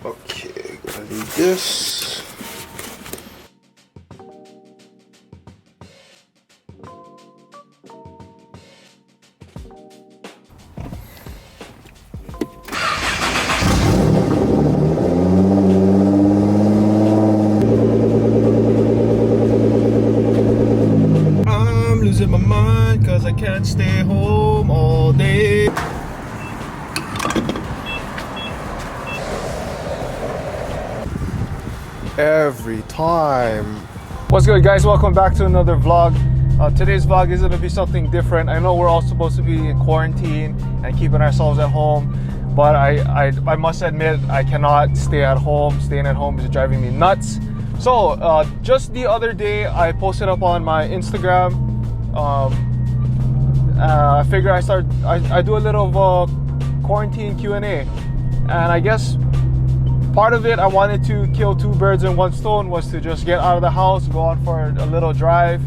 Okay, gonna need this. I'm losing my mind because I can't stay home all day. Every time. What's good, guys? Welcome back to another vlog. Today's vlog is going to be something different. I know we're all supposed to be in quarantine and keeping ourselves at home, but I must admit I cannot stay at home. Staying at home is driving me nuts. So just the other day I posted up on my Instagram. I figure I do a little quarantine Q&A, and I guess part of it, I wanted to kill two birds in one stone, was to just get out of the house, go out for a little drive.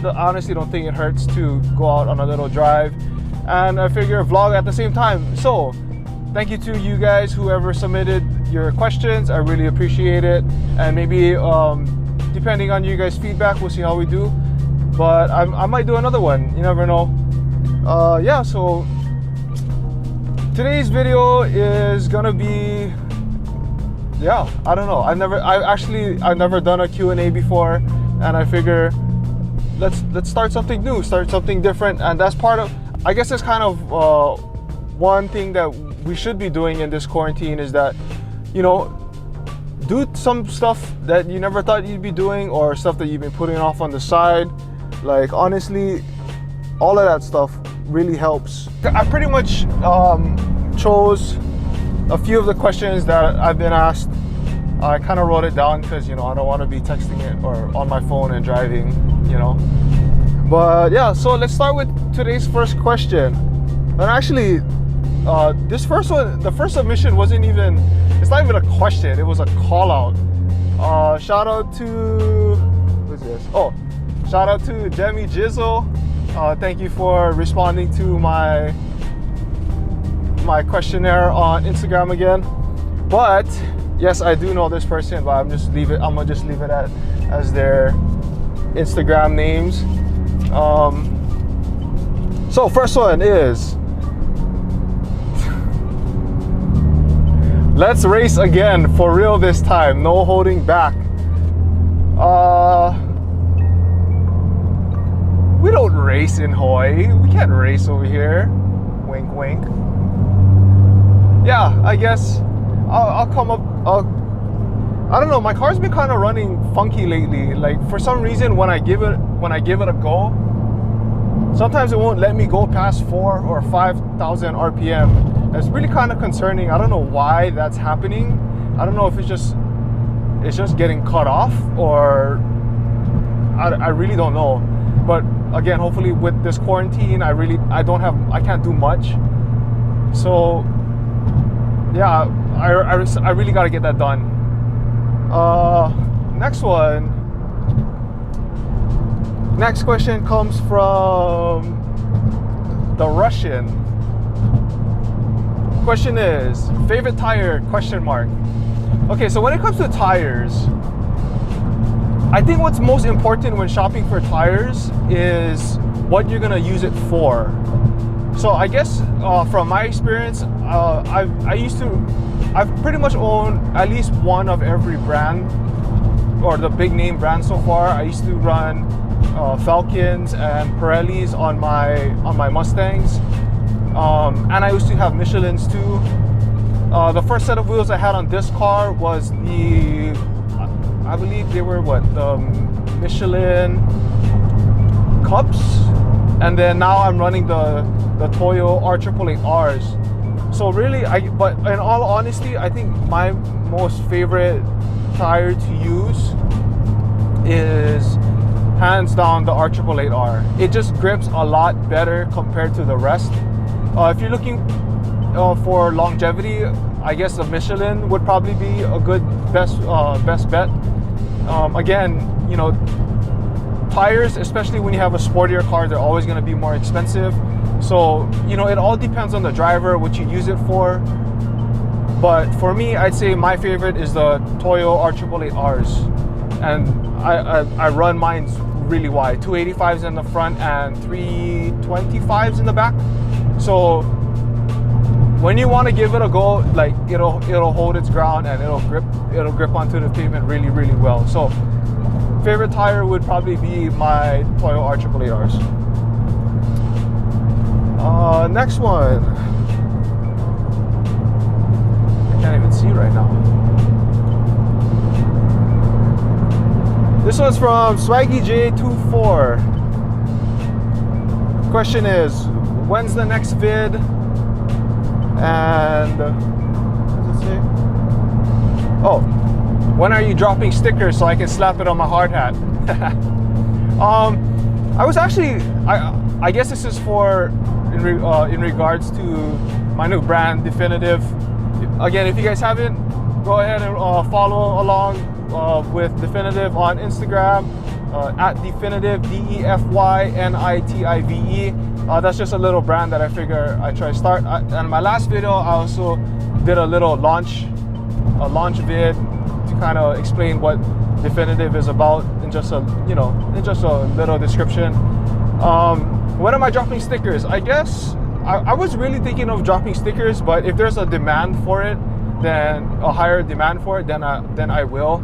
I honestly don't think it hurts to go out on a little drive, and I figure vlog at the same time. So thank you to you guys, whoever submitted your questions. I really appreciate it, and maybe depending on you guys' feedback, we'll see how we do, but I might do another one, you never know. Yeah, so today's video is gonna be, yeah, I don't know. I've never done a Q&A before, and I figure let's start something new, start something different, and that's part of, I guess that's kind of one thing that we should be doing in this quarantine, is that, you know, do some stuff that you never thought you'd be doing, or stuff that you've been putting off on the side. Like, honestly, all of that stuff really helps. I pretty much chose a few of the questions that I've been asked. I kind of wrote it down because, you know, I don't want to be texting it or on my phone and driving, you know. But yeah, so let's start with today's first question. And actually, this first one, the first submission wasn't even, it's not even a question, it was a call out. Shout out to, who's this? Oh, shout out to Demi Jizzle. Thank you for responding to my questionnaire on Instagram again. But yes, I do know this person, but I'm gonna just leave it as their Instagram names. So first one is, let's race again, for real this time, no holding back. We don't race in Hawaii. We can't race over here. Wink, wink. Yeah, I guess I'll come up. I don't know. My car's been kind of running funky lately. Like, for some reason, when I give it a go, sometimes it won't let me go past 4,000 or 5,000 RPM. It's really kind of concerning. I don't know why that's happening. I don't know if it's just getting cut off, or I really don't know. But again, hopefully with this quarantine, I can't do much. So yeah, I really got to get that done. Next question comes from the Russian. Question is, favorite tire, question mark. Okay, so when it comes to tires, I think what's most important when shopping for tires is what you're gonna use it for. So I guess from my experience, I've pretty much owned at least one of every brand, or the big name brand so far. I used to run Falcons and Pirellis on my Mustangs, and I used to have Michelins too. The first set of wheels I had on this car was I believe they were the Michelin Cups, and then now I'm running the Toyo R888Rs. So really, but in all honesty, I think my most favorite tire to use is hands down the R888R. It just grips a lot better compared to the rest. If you're looking for longevity, I guess the Michelin would probably be a good best bet. Again, you know, tires, especially when you have a sportier car, they're always going to be more expensive. So, you know, it all depends on the driver, what you use it for. But for me, I'd say my favorite is the Toyo R888Rs, and I run mine really wide, 285s in the front and 325s in the back. So when you want to give it a go, like it'll hold its ground and it'll grip onto the pavement really, really well. So favorite tire would probably be my Toyo R888Rs. Next one. I can't even see right now. This one's from Swaggy J24. Question is, when's the next vid? And what does it say? Oh, when are you dropping stickers so I can slap it on my hard hat? I was actually, I guess this is for in regards to my new brand, Definitive. Again, if you guys haven't, go ahead and follow along with Definitive on Instagram at Definitive, DEFYNITIVE. That's just a little brand that I figure I try to start. And my last video, I also did a little launch vid to kind of explain what Definitive is about in just a little description. When am I dropping stickers? I guess I was really thinking of dropping stickers, but if there's a demand for it, then a higher demand for it, then I will.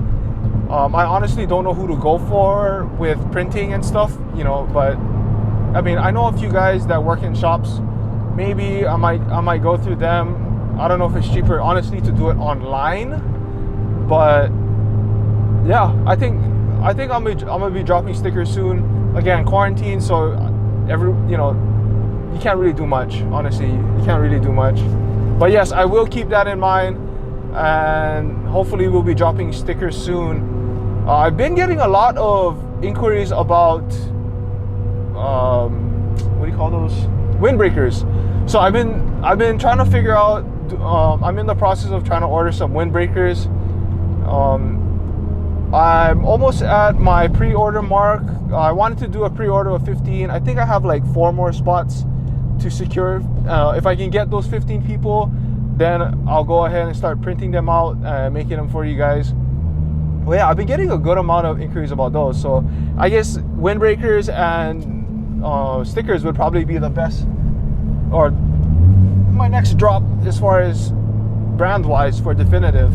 I honestly don't know who to go for with printing and stuff, but I mean, I know a few guys that work in shops. Maybe I might go through them. I don't know if it's cheaper, honestly, to do it online. But yeah, I think I'm gonna be dropping stickers soon. Again, quarantine, so you can't really do much. Honestly, you can't really do much. But yes, I will keep that in mind, and hopefully we'll be dropping stickers soon. I've been getting a lot of inquiries about what do you call those? Windbreakers. So I've been trying to figure out. I'm in the process of trying to order some windbreakers. I'm almost at my pre-order mark. I wanted to do a pre-order of 15. I think I have like 4 more spots to secure. If I can get those 15 people, then I'll go ahead and start printing them out and making them for you guys. Well, yeah, I've been getting a good amount of inquiries about those. So I guess windbreakers and stickers would probably be the best, or my next drop as far as brand wise for Definitive.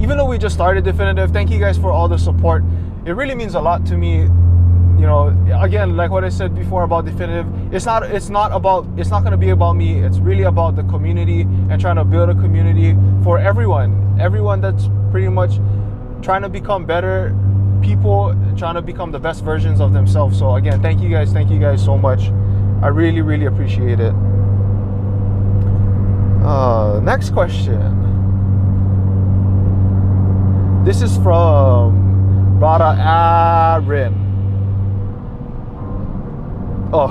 Even though we just started Definitive, thank you guys for all the support. It really means a lot to me. Again, like what I said before about Definitive, it's not going to be about me. It's really about the community and trying to build a community for everyone that's pretty much trying to become better people, trying to become the best versions of themselves. So again, thank you guys so much. I really, really appreciate it. Next question. This is from Brada Aaron. Oh,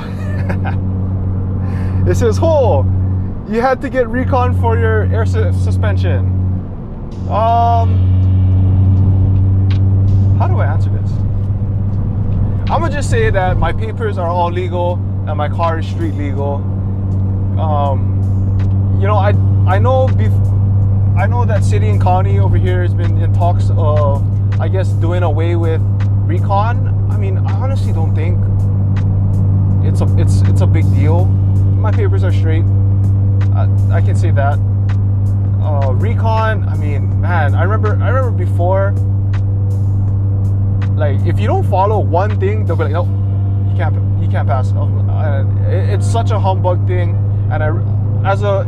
it says, "Oh, you had to get recon for your air suspension." How do I answer this? I'm gonna just say that my papers are all legal and my car is street legal. I know that city and county over here has been in talks of, I guess, doing away with recon. I mean, I honestly don't think it's a big deal. My papers are straight. I can say that. Recon, I mean, man, I remember before, like, if you don't follow one thing, they'll be like, no, you can't pass. It's such a humbug thing, and as a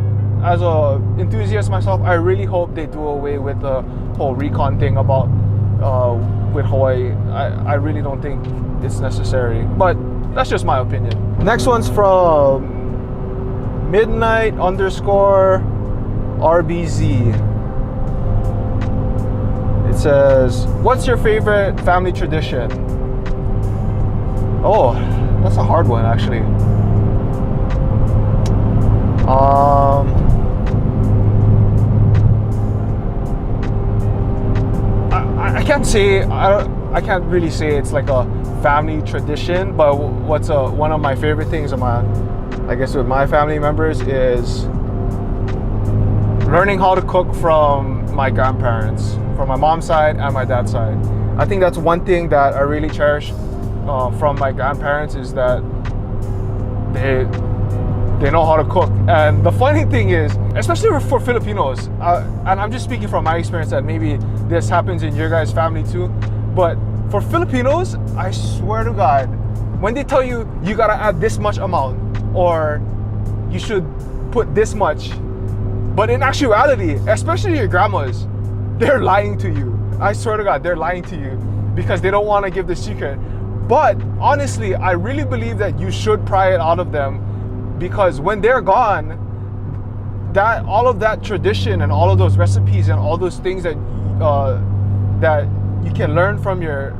enthusiast myself, I really hope they do away with the whole recon thing about with Hawaii. I really don't think it's necessary, but that's just my opinion. Next one's from midnight_RBZ. It says, "What's your favorite family tradition?" Oh, that's a hard one, actually. I can't really say it's like a family tradition, but what's one of my favorite things I guess with my family members is learning how to cook from my grandparents, from my mom's side and my dad's side. I think that's one thing that I really cherish from my grandparents, is that they know how to cook. And the funny thing is, especially for Filipinos, and I'm just speaking from my experience, that maybe this happens in your guys' family too, but for Filipinos, I swear to God, when they tell you you gotta add this much amount, or you should put this much, but in actuality, especially your grandmas, they're lying to you. I swear to God, they're lying to you because they don't want to give the secret. But honestly, I really believe that you should pry it out of them, because when they're gone, that all of that tradition and all of those recipes and all those things that that you can learn from your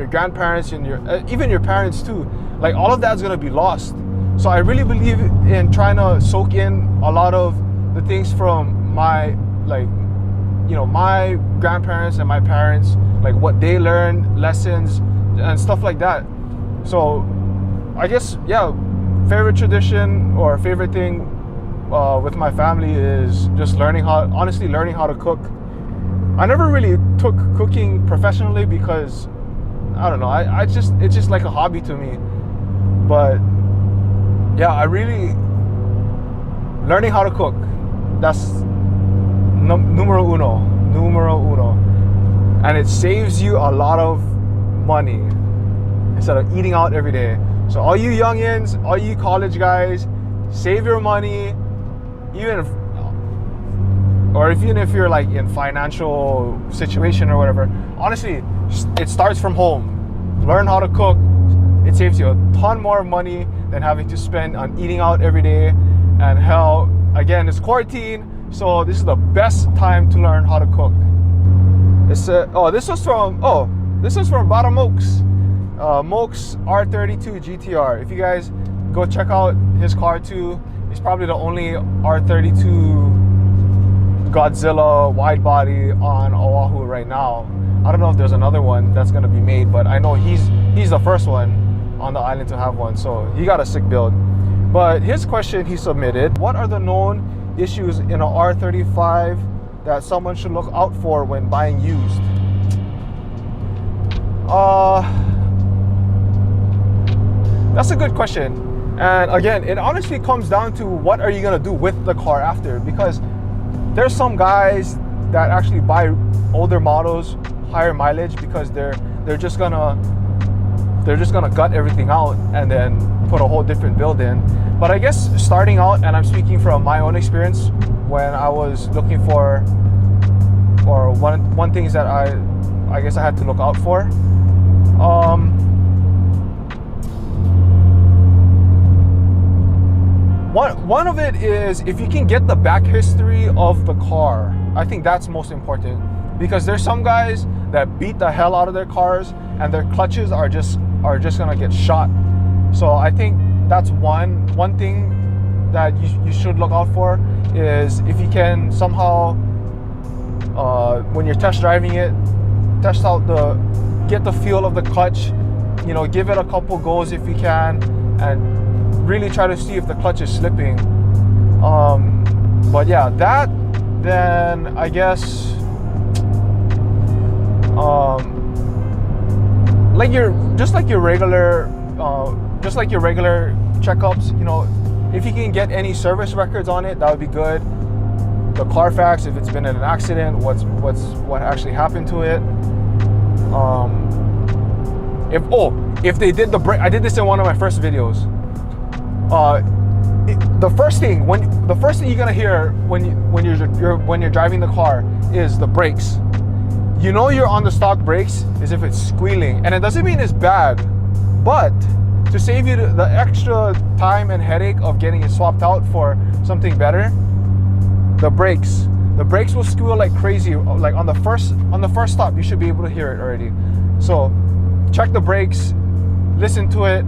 grandparents and even your parents too, like all of that's gonna be lost. So I really believe in trying to soak in a lot of the things from my my grandparents and my parents, like what they learned, lessons and stuff like that. So I guess, yeah, favorite tradition or favorite thing with my family is just learning how to cook. I never really took cooking professionally because I don't know, it's just like a hobby to me. But yeah, I really learning how to cook, that's numero uno, and it saves you a lot of money instead of eating out every day. So all you youngins, all you college guys, save your money, even if you're like in financial situation or whatever. Honestly, it starts from home. Learn how to cook. It saves you a ton more money than having to spend on eating out every day. And hell, again, it's quarantine, so this is the best time to learn how to cook. This was from Bada Mokes. Mokes R32 GTR. If you guys go check out his car too, he's probably the only R32 Godzilla wide body on Oahu right now. I don't know if there's another one that's gonna be made, but I know he's the first one on the island to have one, so he got a sick build. But his question he submitted: what are the known issues in an R35 that someone should look out for when buying used? That's a good question. And again, it honestly comes down to what are you gonna do with the car after, because there's some guys that actually buy older models, higher mileage, because they're just gonna gut everything out and then put a whole different build in. But I guess starting out, and I'm speaking from my own experience when I was looking for, or one things that I guess I had to look out for. One of it is if you can get the back history of the car. I think that's most important, because there's some guys that beat the hell out of their cars and their clutches are just gonna get shot. So I think that's one thing that you should look out for, is if you can somehow when you're test driving it, get the feel of the clutch, give it a couple goes if you can, and really try to see if the clutch is slipping. But yeah, that, then I guess like your regular checkups, if you can get any service records on it, that would be good. The Carfax, if it's been in an accident, what actually happened to it. If they did the brake, I did this in one of my first videos. The first thing you're gonna hear when you're driving the car is the brakes. You're on the stock brakes is if it's squealing, and it doesn't mean it's bad, but to save you the extra time and headache of getting it swapped out for something better, the brakes will squeal like crazy. Like on the first stop, you should be able to hear it already. So check the brakes, listen to it,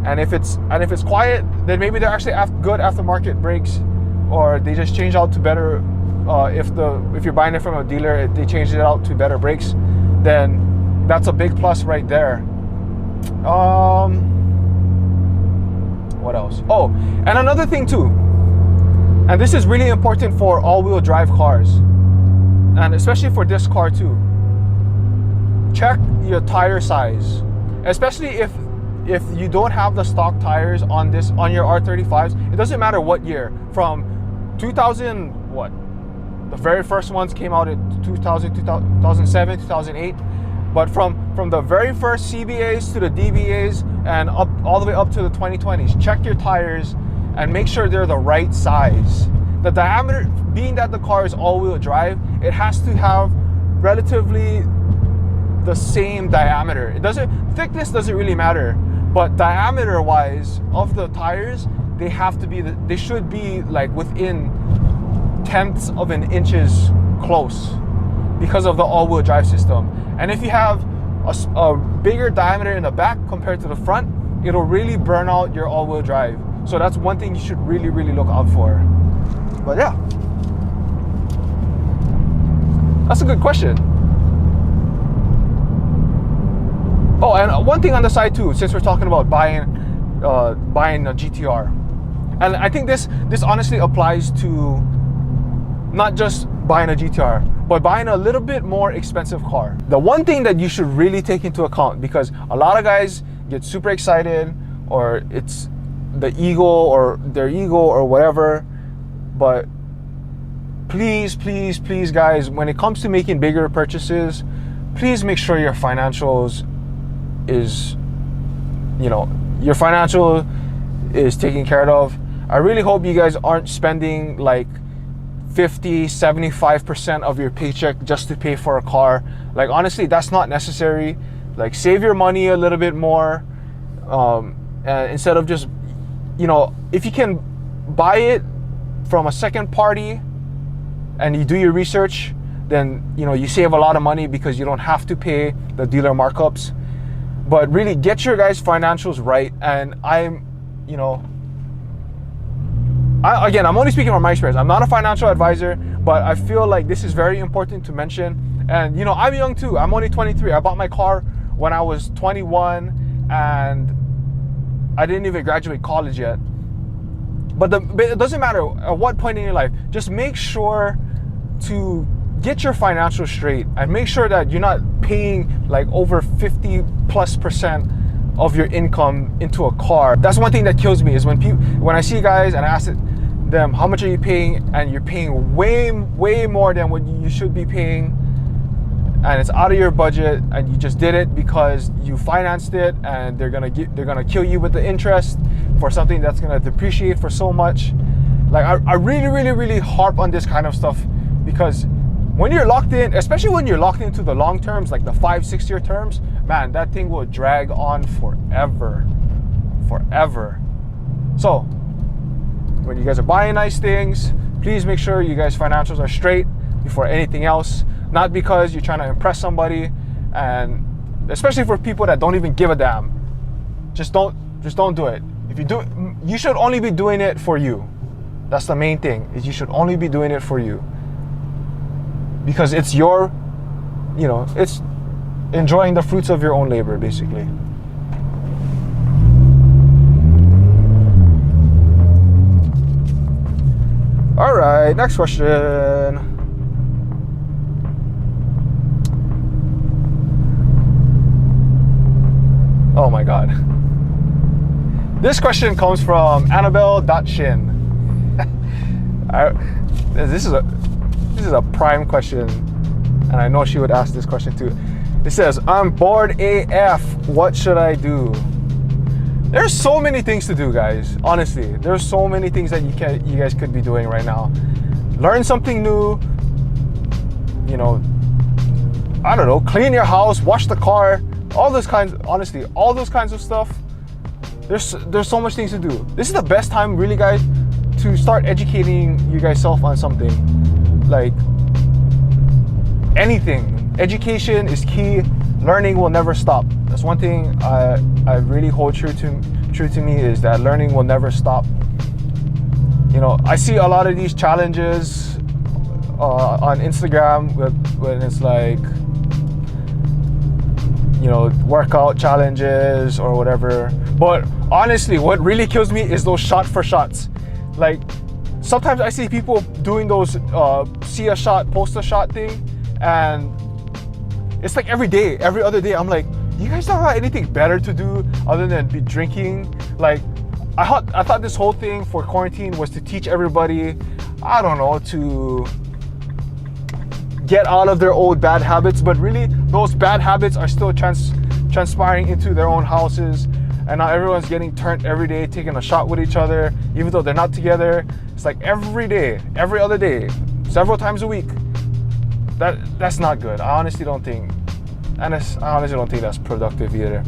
and if it's quiet, then maybe they're actually good aftermarket brakes, or they just change out to better. If you're buying it from a dealer, they changed it out to better brakes, then that's a big plus right there. What else? Oh, and another thing too, And this is really important for all-wheel drive cars, and especially for this car too. Check your tire size, especially if you don't have the stock tires on your R35s. It doesn't matter what year. From 2000, what? The very first ones came out in 2000, 2007, 2008. But from the very first CBAs to the DBAs and up all the way up to the 2020s, check your tires and make sure they're the right size. The diameter, being that the car is all-wheel drive, it has to have relatively the same diameter. Thickness doesn't really matter, but diameter-wise of the tires, they should be like within tenths of an inches close because of the all-wheel drive system. And if you have a bigger diameter in the back compared to the front, it'll really burn out your all-wheel drive. So that's one thing you should really, really look out for. But yeah, that's a good question. Oh, and one thing on the side too, since we're talking about buying a GTR, and I think this honestly applies to not just buying a GTR, but buying a little bit more expensive car. The one thing that you should really take into account, because a lot of guys get super excited, or it's their ego or whatever, but please guys, when it comes to making bigger purchases, please make sure your financials is, your financial is taken care of. I really hope you guys aren't spending like 50-75% of your paycheck just to pay for a car. Like, honestly, that's not necessary. Like, save your money a little bit more, instead of just, if you can buy it from a second party and you do your research, then you save a lot of money because you don't have to pay the dealer markups. But really get your guys' financials right. And I'm only speaking from my experience. I'm not a financial advisor, but I feel like this is very important to mention. And I'm young too. I'm only 23. I bought my car when I was 21, and I didn't even graduate college yet. But it doesn't matter at what point in your life. Just make sure to get your financials straight and make sure that you're not paying like over 50+% of your income into a car. That's one thing that kills me, is when I see guys and I ask them, how much are you paying? And you're paying way more than what you should be paying, and it's out of your budget, and you just did it because you financed it, and they're gonna kill you with the interest for something that's gonna depreciate for so much. Like, I really harp on this kind of stuff, because when you're locked in, especially when you're locked into the long terms, like the 5-6 year terms, man, that thing will drag on forever. So when you guys are buying nice things, please make sure you guys' financials are straight before anything else. Not because you're trying to impress somebody, and especially for people that don't even give a damn. Just don't do it. If you do, you should only be doing it for you. That's the main thing, is you should only be doing it for you. Because it's your, it's enjoying the fruits of your own labor, basically. All right, next question. Oh my God. This question comes from Annabelle.Shin. This is a prime question, and I know she would ask this question too. It says, I'm bored AF, what should I do? There's so many things to do, guys. Honestly, there's so many things that you guys could be doing right now. Learn something new, I don't know, clean your house, wash the car, all those kinds of stuff. There's so much things to do. This is the best time, really, guys, to start educating you guys self on something. Like, anything. Education is key. Learning will never stop. That's one thing I really hold true to me, is that learning will never stop. I see a lot of these challenges on Instagram when it's like, workout challenges or whatever. But honestly, what really kills me is those shot for shots. Like, sometimes I see people doing those see a shot, post a shot thing, and it's like every day, every other day. I'm like, you guys don't have anything better to do other than be drinking? Like, I thought this whole thing for quarantine was to teach everybody, I don't know, to get out of their old bad habits, but really those bad habits are still transpiring into their own houses, and now everyone's getting turned every day, taking a shot with each other, even though they're not together. It's like every day, every other day, several times a week. That's not good. I honestly don't think that's productive either.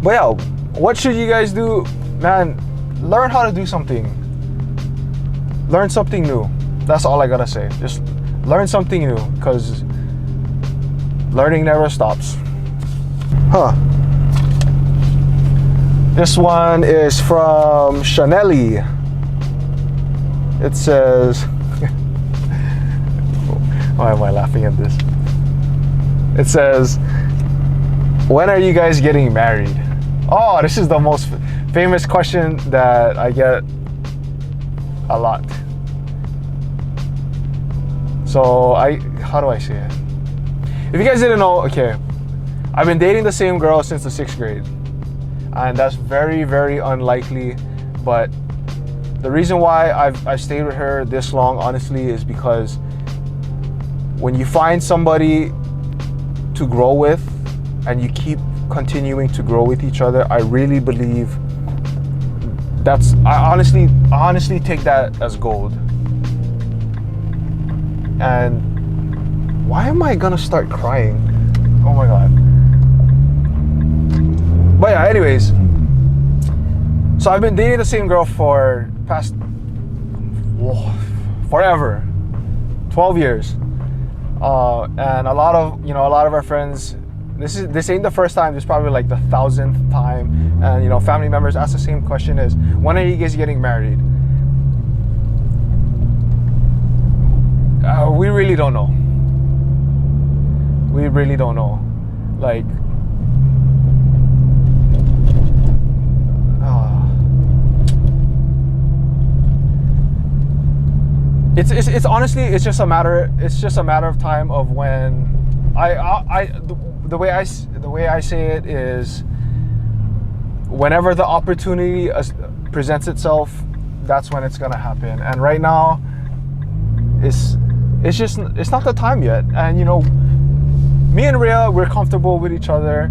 But yeah, what should you guys do? Man, learn how to do something. Learn something new. That's all I gotta say. Just learn something new, because learning never stops. This one is from Chanelli. It says, why am I laughing at this? It says, when are you guys getting married? Oh, this is the most famous question that I get a lot. So how do I say it? If you guys didn't know, okay, I've been dating the same girl since the 6th grade. And that's very, very unlikely. But the reason why I've stayed with her this long, honestly, is because when you find somebody to grow with and you keep continuing to grow with each other, I really believe I honestly take that as gold. And why am I gonna start crying? Oh my god. But yeah, anyways, so I've been dating the same girl for forever, 12 years. And a lot of our friends, this ain't the first time, this is probably like the 1000th time. And family members ask the same question, is when are you guys getting married? We really don't know. We really don't know. Like, it's honestly, it's just a matter of time of when the way I say it is, whenever the opportunity presents itself, that's when it's gonna happen. And right now, it's not the time yet. And me and Rhea, we're comfortable with each other,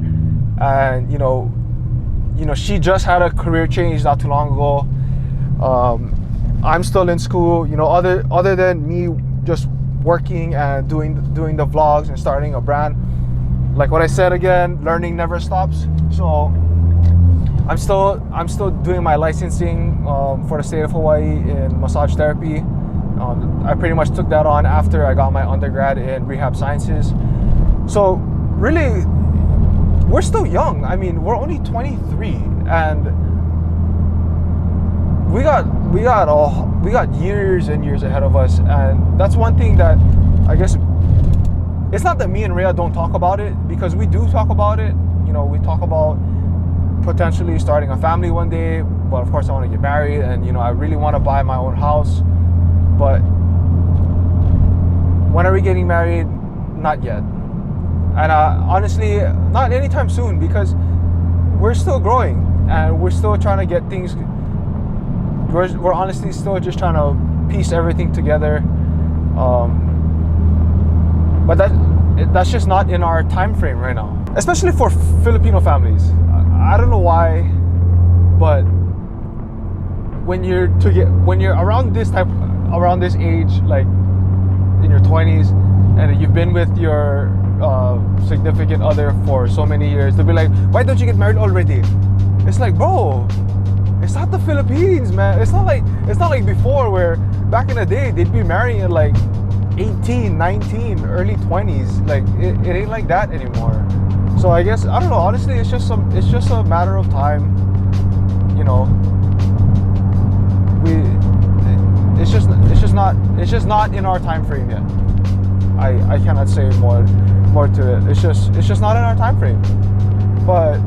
and she just had a career change not too long ago. I'm still in school, other than me just working and doing the vlogs and starting a brand. Like what I said again, learning never stops. So I'm still doing my licensing for the state of Hawaii in massage therapy. I pretty much took that on after I got my undergrad in rehab sciences. So really, we're still young. I mean, we're only 23, and we got years and years ahead of us. And that's one thing that I guess, it's not that me and Rhea don't talk about it, because we do talk about it. We talk about potentially starting a family one day, but of course I want to get married, and I really want to buy my own house. But when are we getting married? Not yet. And honestly, not anytime soon, because we're still growing and we're still trying to get things. We're honestly still just trying to piece everything together. But that's just not in our time frame right now, especially for Filipino families. I don't know why, but when you're around this age, like in your 20s, and you've been with your significant other for so many years, they'll be like, why don't you get married already? It's like, bro, it's not the Philippines, man. It's not like before, where back in the day they'd be marrying at like 18, 19, early 20s. Like it ain't like that anymore. So I guess, I don't know, honestly, it's just a matter of time. It's just not in our time frame yet. I cannot say more to it. It's just not in our time frame. But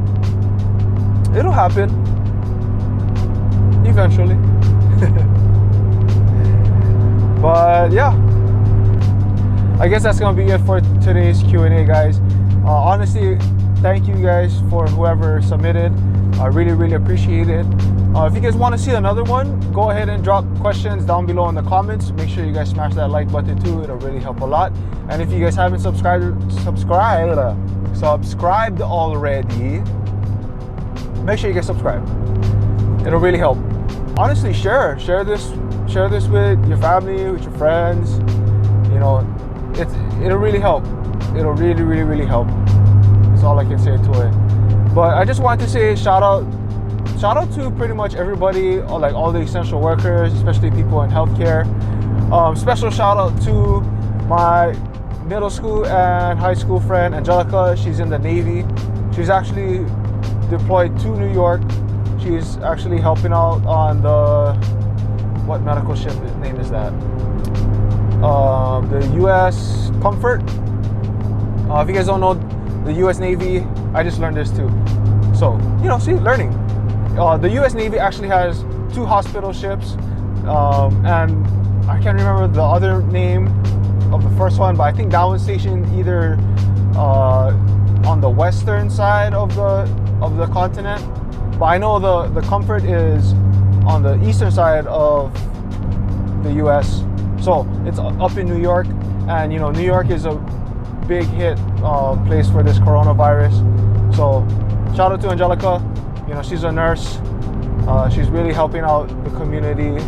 it'll happen eventually. But yeah, I guess that's gonna be it for today's Q&A, guys. Honestly, thank you guys for whoever submitted. I really appreciate it. If you guys want to see another one, go ahead and drop questions down below in the comments. Make sure you guys smash that like button too. It'll really help a lot. And if you guys haven't subscribed already, make sure you guys subscribe. It'll really help. Honestly, share this with your family, with your friends. You know, it'll really help. It'll really help. That's all I can say to it. But I just wanted to say shout out to pretty much everybody, like all the essential workers, especially people in healthcare. Special shout out to my middle school and high school friend Angelica. She's in the Navy. She's actually deployed to New York. She's actually helping out on the, what medical ship name is that? The U.S. Comfort. If you guys don't know the U.S. Navy, I just learned this too. So, you know, see, learning. The U.S. Navy actually has 2 hospital ships, and I can't remember the other name of the first one, but I think that one's stationed either on the western side of the continent. But I know the Comfort is on the eastern side of the U.S. So it's up in New York, and you know, New York is a big hit place for this coronavirus. So shout out to Angelica. You know, she's a nurse. She's really helping out the community,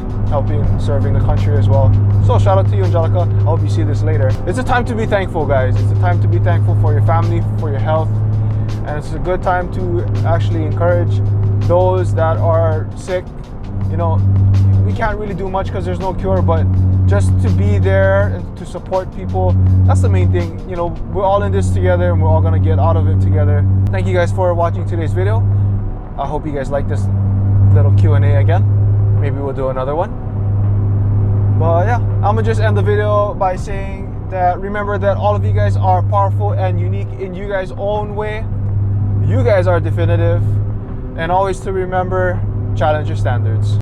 serving the country as well. So shout out to you, Angelica. I hope you see this later. It's a time to be thankful, guys. It's a time to be thankful for your family, for your health. And it's a good time to actually encourage those that are sick. You know, we can't really do much because there's no cure, but just to be there and to support people, that's the main thing. You know, we're all in this together and we're all gonna get out of it together. Thank you guys for watching today's video. I hope you guys like this little Q&A again. Maybe we'll do another one. But yeah, I'm gonna just end the video by saying that remember that all of you guys are powerful and unique in you guys' own way. You guys are definitive. And always to remember, challenge your standards.